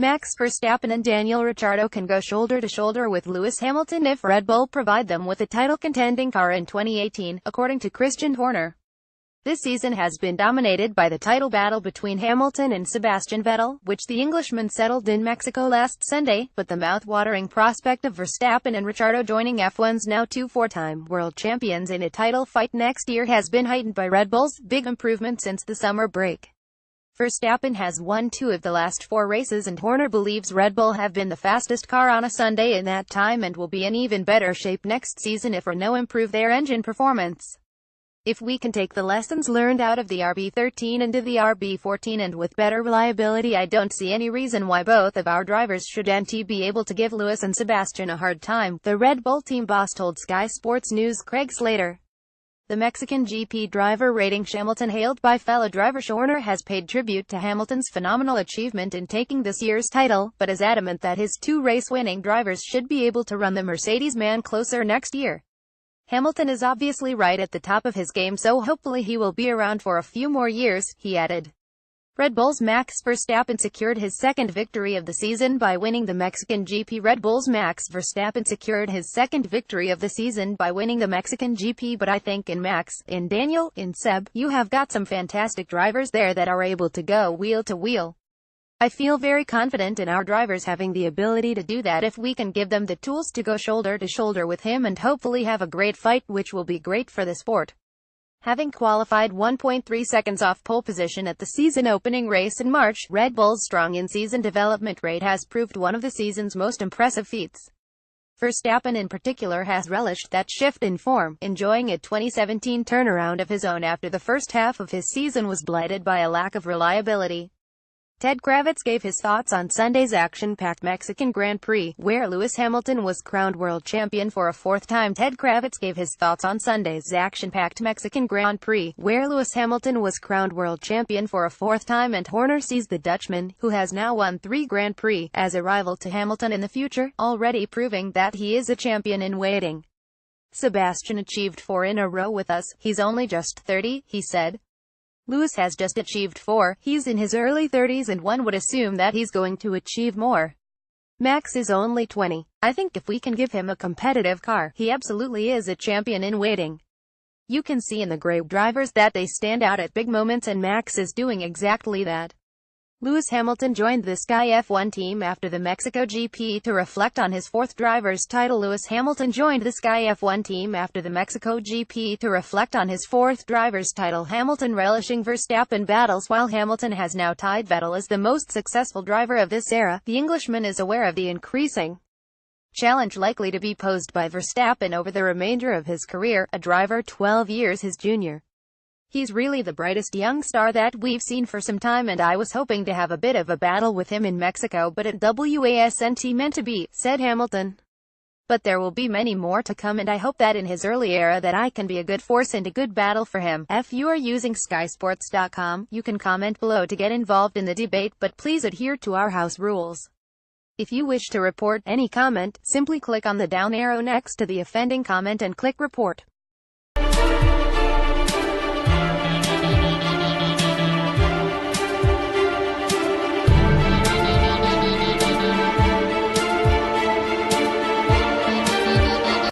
Max Verstappen and Daniel Ricciardo can go shoulder to shoulder with Lewis Hamilton if Red Bull provide them with a title-contending car in 2018, according to Christian Horner. This season has been dominated by the title battle between Hamilton and Sebastian Vettel, which the Englishman settled in Mexico last Sunday, but the mouth-watering prospect of Verstappen and Ricciardo joining F1's now two four-time world champions in a title fight next year has been heightened by Red Bull's big improvement since the summer break. Verstappen has won 2 of the last 4 races, and Horner believes Red Bull have been the fastest car on a Sunday in that time and will be in even better shape next season if Renault improve their engine performance. If we can take the lessons learned out of the RB13 into the RB14 and with better reliability, I don't see any reason why both of our drivers shouldn't be able to give Lewis and Sebastian a hard time, the Red Bull team boss told Sky Sports News' Craig Slater. The Mexican GP driver rating Hamilton, hailed by fellow driver Horner, has paid tribute to Hamilton's phenomenal achievement in taking this year's title, but is adamant that his 2 race-winning drivers should be able to run the Mercedes-man closer next year. Hamilton is obviously right at the top of his game, so hopefully he will be around for a few more years, he added. Red Bull's Max Verstappen secured his second victory of the season by winning the Mexican GP. Red Bull's Max Verstappen secured his second victory of the season by winning the Mexican GP, but I think in Max, in Daniel, in Seb, you have got some fantastic drivers there that are able to go wheel to wheel. I feel very confident in our drivers having the ability to do that if we can give them the tools to go shoulder to shoulder with him and hopefully have a great fight, which will be great for the sport. Having qualified 1.3 seconds off pole position at the season opening race in March, Red Bull's strong in-season development rate has proved one of the season's most impressive feats. Verstappen in particular has relished that shift in form, enjoying a 2017 turnaround of his own after the first half of his season was blighted by a lack of reliability. Ted Kravitz gave his thoughts on Sunday's action-packed Mexican Grand Prix, where Lewis Hamilton was crowned world champion for a 4th time. Ted Kravitz gave his thoughts on Sunday's action-packed Mexican Grand Prix, where Lewis Hamilton was crowned world champion for a 4th time, and Horner sees the Dutchman, who has now won 3 Grand Prix, as a rival to Hamilton in the future, already proving that he is a champion in waiting. Sebastian achieved 4 in a row with us, he's only just 30, he said. Lewis has just achieved 4, he's in his early 30s and one would assume that he's going to achieve more. Max is only 20. I think if we can give him a competitive car, he absolutely is a champion in waiting. You can see in the great drivers that they stand out at big moments, and Max is doing exactly that. Lewis Hamilton joined the Sky F1 team after the Mexico GP to reflect on his 4th driver's title. Lewis Hamilton joined the Sky F1 team after the Mexico GP to reflect on his 4th driver's title. Hamilton relishing Verstappen battles. While Hamilton has now tied Vettel as the most successful driver of this era, the Englishman is aware of the increasing challenge likely to be posed by Verstappen over the remainder of his career, a driver 12 years his junior. He's really the brightest young star that we've seen for some time, and I was hoping to have a bit of a battle with him in Mexico, but it wasn't meant to be, said Hamilton. But there will be many more to come, and I hope that in his early era that I can be a good force and a good battle for him. If you are using skysports.com, you can comment below to get involved in the debate, but please adhere to our house rules. If you wish to report any comment, simply click on the down arrow next to the offending comment and click report.